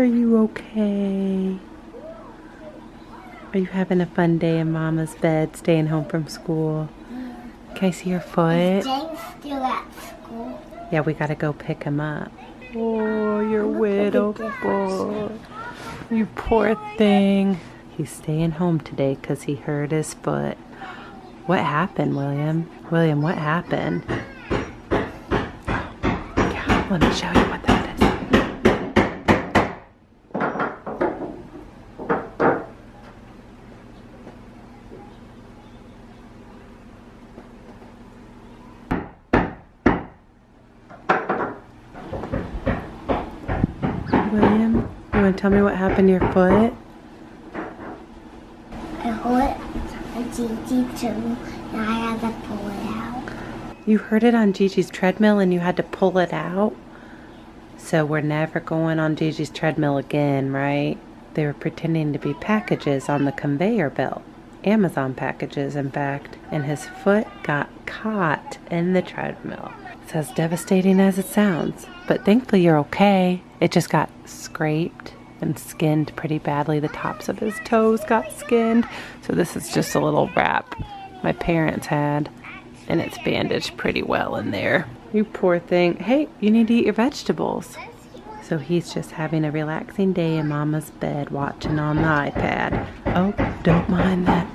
Are you okay? Are you having a fun day in Mama's bed, staying home from school? Can I see your foot? Is James still at school? Yeah, we gotta go pick him up. Oh, you're widowful. You poor thing. He's staying home today because he hurt his foot. What happened, William? William, what happened? Yeah, let me show you what that is. William, you want to tell me what happened to your foot? I hurt Gigi too, and I had to pull it out. You hurt it on Gigi's treadmill and you had to pull it out? So we're never going on Gigi's treadmill again, right? They were pretending to be packages on the conveyor belt. Amazon packages, in fact. And his foot got caught in the treadmill. It's as devastating as it sounds. But thankfully you're okay. It just got scraped and skinned pretty badly. The tops of his toes got skinned. So this is just a little wrap my parents had. And it's bandaged pretty well in there. You poor thing. Hey, you need to eat your vegetables. So he's just having a relaxing day in Mama's bed watching on the iPad. Oh, don't mind that